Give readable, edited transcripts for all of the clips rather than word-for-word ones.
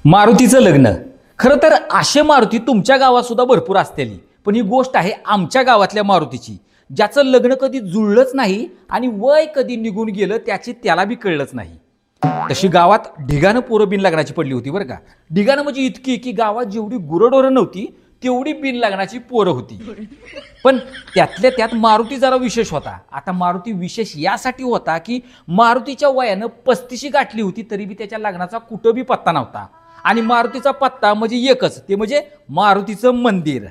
मारुतीचं लग्न. खरं तर असे मारुती तुमच्या गावात सुद्धा भरपूर असतील, पण ही गोष्ट आहे आमच्या गावातल्या मारुतीची, ज्याचं लग्न कधी जुळलंच नाही आणि वय कधी निघून गेलं त्याची त्याला बी कळलंच नाही. तशी गावात ढिगानं पोरं बिन लग्नाची पडली होती बरं का. ढिगानं म्हणजे इतकी की गावात जेवढी गुरंढोरं नव्हती तेवढी बिन लग्नाची पोरं होती. पण त्यातल्या त्यात मारुती जरा विशेष होता. आता मारुती विशेष यासाठी होता की मारुतीच्या वयानं 35 गाठली होती तरी बी त्याच्या लग्नाचा कुठं बी पत्ता नव्हता. आणि मारुतीचा पत्ता म्हणजे एकच, ते म्हणजे मारुतीचं मंदिर.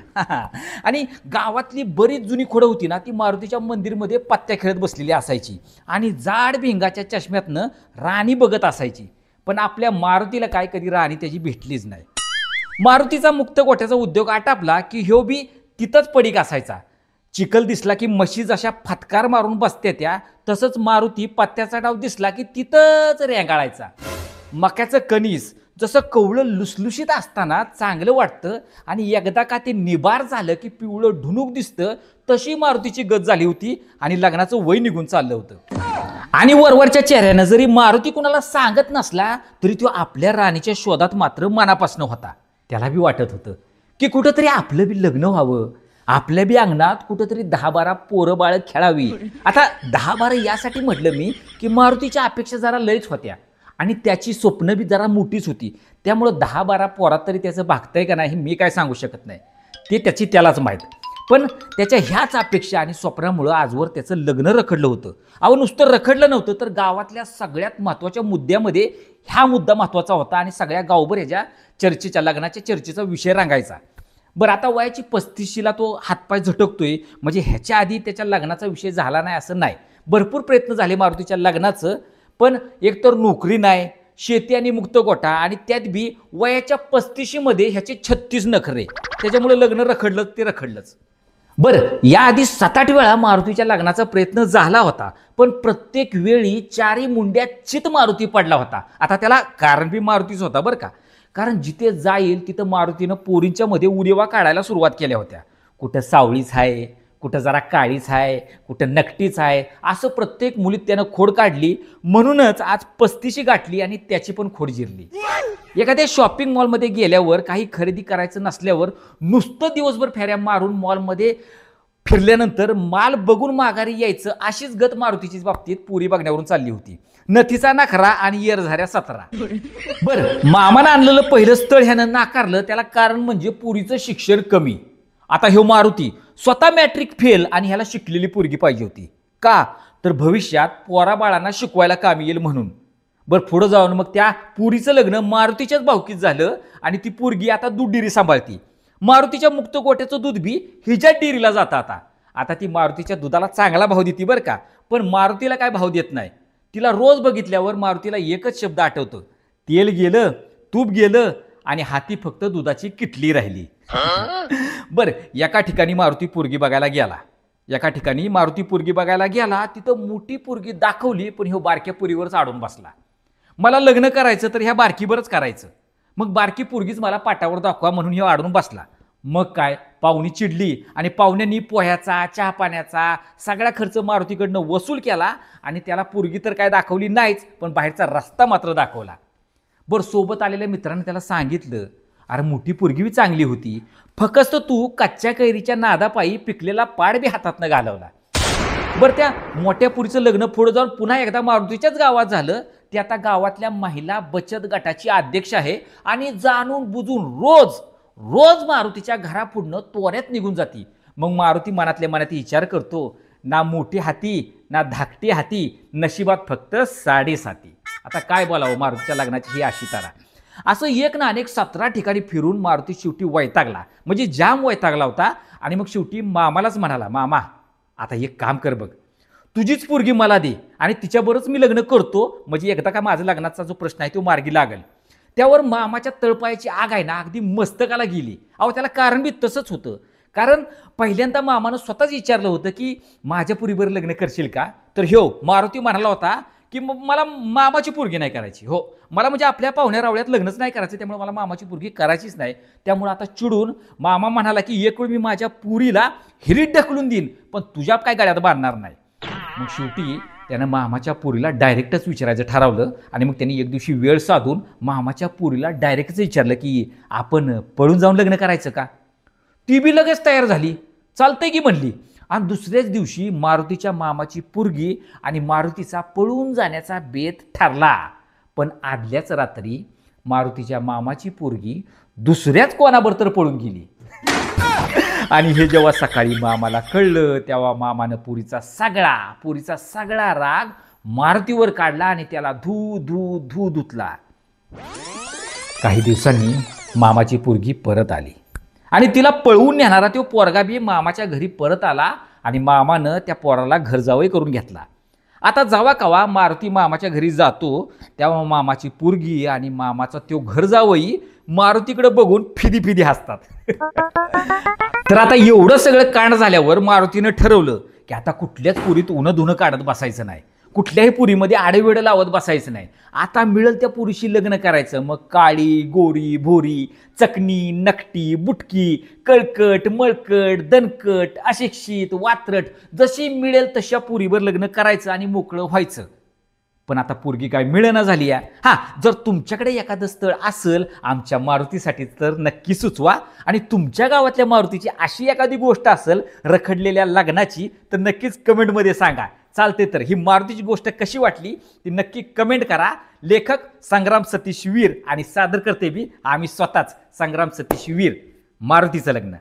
आणि गावातली बरीच जुनी खोडं होती ना, ती मारुतीच्या मंदिरमध्ये पत्त्या खेळत बसलेली असायची आणि जाड भिंगाच्या चष्म्यातनं राणी बघत असायची. पण आपल्या मारुतीला काय कधी राणी त्याची भेटलीच नाही. मारुतीचा मुक्त गोठ्याचा उद्योग आटापला की ह्यो बी तिथंच पडीक असायचा. चिखल दिसला की म्हशी जशा फटकार मारून बसते त्या, तसंच मारुती पत्त्याचा डाव दिसला की तिथंच रेंगाळायचा. मक्याचं कणीस जसं कवळं लुसलुशीत असताना चांगलं वाटतं आणि एकदा का ते निबार झालं की पिवळं ढुणूक दिसतं, तशी मारुतीची गत झाली होती आणि लग्नाचं वय निघून चाललं होतं. आणि वरवरच्या चेहऱ्यानं जरी मारुती कुणाला सांगत नसला तरी तो आपल्या राणीच्या शोधात मात्र मनापासून होता. त्याला बी वाटत होतं की कुठंतरी आपलं बी लग्न व्हावं, आपल्या बी अंगणात कुठंतरी 10-12 पोरं बाळ खेळावी. आता 10-12 यासाठी म्हटलं मी की मारुतीच्या अपेक्षा जरा लयच होत्या आणि त्याची स्वप्न बी जरा मोठीच होती. त्यामुळं 10-12 पोरात तरी त्याचं भागतंय का नाही मी काय सांगू शकत नाही, ते त्याची त्यालाच माहीत. पण त्याच्या ह्याच अपेक्षा आणि स्वप्नामुळं आजवर त्याचं लग्न रखडलं होतं. अहो नुसतं रखडलं नव्हतं तर गावातल्या सगळ्यात महत्त्वाच्या मुद्द्यामध्ये ह्या मुद्दा महत्त्वाचा होता आणि सगळ्या गावभर ह्याच्या चर्चेच्या लग्नाच्या चर्चेचा विषय रांगायचा. बरं आता वयाची 35ला तो हातपाय झटकतोय म्हणजे ह्याच्या आधी त्याच्या लग्नाचा विषय झाला नाही असं नाही. भरपूर प्रयत्न झाले मारुतीच्या लग्नाचं, पण एकतर नोकरी नाही, शेती आणि मुक्त गोठा आणि त्यात बी वयाच्या 35मध्ये ह्याचे 36 नखरे, त्याच्यामुळे लग्न रखडलं ते रखडलंच. बरं याआधी 7-8 वेळा मारुतीच्या लग्नाचा प्रयत्न झाला होता, पण प्रत्येक वेळी 4 मुंड्या चित मारुती पडला होता. आता त्याला कारण बी मारुतीच होता बरं का, कारण जिथे जाईल तिथं मारुतीनं पोरींच्या मध्ये उरेवा काढायला सुरुवात केल्या होत्या. कुठं सावळीच आहे, कुठं जरा काळीच आहे, कुठं नकटीच आहे, असं प्रत्येक मुलीत त्यानं खोड काढली. म्हणूनच आज 35 गाठली आणि त्याची पण खोड जिरली. एखाद्या शॉपिंग मॉलमध्ये गेल्यावर काही खरेदी करायचं नसल्यावर नुसतं दिवसभर फेऱ्या मारून मॉलमध्ये फिरल्यानंतर माल बघून माघारी यायचं, अशीच गत मारुतीच्या बाबतीत पुरी बघण्यावरून चालली होती. नथीचा नखरा आणि येरझाऱ्या 17. बरं मामानं आणलेलं पहिलं स्थळ ह्यानं नाकारलं, त्याला कारण म्हणजे पुरीचं शिक्षण कमी. आता ह्यो मारुती स्वतः मॅट्रिक फेल आणि ह्याला शिकलेली पोरगी पाहिजे होती. का तर भविष्यात पोरा बाळांना शिकवायला कामी येईल म्हणून. बरं पुढं जाऊन मग त्या पुरीचं लग्न मारुतीच्याच भावकीत झालं आणि ती पोरगी आता दूध डेअरी सांभाळती. मारुतीच्या मुक्त गोट्याचं दूध बी हिच्या डेअरीला जातं. आता ती मारुतीच्या दुधाला चांगला भाव देते बरं का, पण मारुतीला काय भाव देत नाही. तिला रोज बघितल्यावर मारुतीला एकच शब्द आठवतो, तेल गेलं, तूप गेलं आणि हाती फक्त दुधाची किटली राहिली. बरं एका ठिकाणी मारुती पोरगी बघायला गेला, तिथं मोठी पोरगी दाखवली, पण ह्यो बारक्या पोरीवरच अडून बसला. मला लग्न करायचं तर ह्या बारकीवरच करायचं, मग बारकी पोरगीच मला पाटावर दाखवा म्हणून ह्यो अडून बसला. मग काय पाहुणी चिडली आणि पाहुण्यांनी पोह्याचा चहा पाण्याचा सगळा खर्च मारुतीकडनं वसूल केला आणि त्याला पोरगी तर काय दाखवली नाहीच, पण बाहेरचा रस्ता मात्र दाखवला. बरं सोबत आलेल्या मित्रांनी त्याला सांगितलं, अरे मोठी पोरगी बी चांगली होती, फक्त तू कच्च्या कैरीच्या नादापायी पिकलेला पाड बी हातातनं घालवला. बरं त्या मोठ्या पुरीचं लग्न पुढे जाऊन पुन्हा एकदा मारुतीच्याच गावात झालं. ती आता गावातल्या महिला बचत गटाची अध्यक्ष आहे आणि जाणून बुजून रोज मारुतीच्या घरापुढनं तोऱ्यात निघून जाती. मग मारुती मनातल्या मनात विचार करतो, ना मोठी हाती ना धाकटी हाती, नशिबात फक्त 7.5. आता काय बोलावं मारुतीच्या लग्नाची ही अशी तारा. असं एक ना अनेक 17 ठिकाणी फिरून मारुती शेवटी वैतागला, म्हणजे जाम वैतागला होता. आणि मग शेवटी मामालाच म्हणाला, मामा आता एक काम कर बघ, तुझीच पोरगी मला दे आणि तिच्याबरोबरच मी लग्न करतो, म्हणजे एकदा का माझा लग्नाचा जो प्रश्न आहे तो मार्गी लागेल. त्यावर मामाच्या तळपायाची आग आहे ना अगदी मस्तकाला गेली. अहो त्याला कारण बी तसंच होतं, कारण पहिल्यांदा मामानं स्वतःच विचारलं होतं की माझ्या पोरीबरोबर लग्न करशील का, तर ह्यो मारुती म्हणाला होता की मला मामाची पोरगी नाही करायची. हो मला म्हणजे आपल्या पाहुण्या रावळ्यात लग्नच नाही करायचं, त्यामुळे मला मामाची पोरगी करायचीच नाही. त्यामुळे आता चिडून मामा म्हणाला की एक वेळ मी माझ्या पुरीला हिरीत ढकलून देईन, पण तुझ्या काय गाड्यात बांधणार नाही. मग शेवटी त्यानं मामाच्या पोरीला डायरेक्टच विचारायचं ठरवलं आणि मग त्यांनी एक दिवशी वेळ साधून मामाच्या पोरीला डायरेक्टच विचारलं की आपण पळून जाऊन लग्न करायचं का. ती बी लगेच तयार झाली, चालतंय की म्हणली. आणि दुसऱ्याच दिवशी मारुतीच्या मामाची पोरगी आणि मारुतीचा पळून जाण्याचा बेत ठरला. पण आदल्याच रात्री मारुतीच्या मामाची पोरगी दुसऱ्याच कोणाबरोबर तर पळून गेली. आणि हे जेव्हा सकाळी मामाला कळलं तेव्हा मामानं पुरीचा सगळा राग मारुतीवर काढला आणि त्याला धू धुतला. काही दिवसांनी मामाची पोरगी परत आली आणि तिला पळवून नेणारा तो पोरगा बी मामाच्या घरी परत आला आणि मामानं त्या पोराला घर जावई करून घेतला. आता जेव्हा कवा मारुती मामाच्या घरी जातो तेव्हा मामाची पोरगी आणि मामाचा तो घर जावई मारुतीकडे बघून फिदी हसतात. तर आता एवढं सगळं कांड झाल्यावर मारुतीनं ठरवलं की आता कुठल्याच पुरीत उन्ह धुणं काढत बसायचं नाही, कुठल्याही पुरीमध्ये आडेवेडं लावत बसायचं नाही. आता मिळेल त्या पुरीशी लग्न करायचं. मग काळी गोरी भोरी, चकणी नकटी बुटकी, कळकट मळकट दणकट अशिक्षित वात्रट जशी मिळेल तशा पुरीवर लग्न करायचं आणि मोकळं व्हायचं. पण आता पोरगी काय मिळेना झाली आहे. हां, जर तुमच्याकडे एखादं स्थळ असेल आमच्या मारुतीसाठी तर नक्की सुचवा. आणि तुमच्या गावातल्या मारुतीची अशी एखादी गोष्ट असेल रखडलेल्या लग्नाची तर नक्कीच कमेंटमध्ये सांगा. चालते. तर ही मारुतीची गोष्ट कशी वाटली ती नक्की कमेंट करा. लेखक संग्राम सतीश वीर आणि सादर करते बी आम्ही स्वतःच संग्राम सतीश वीर. मारुतीचं लग्न.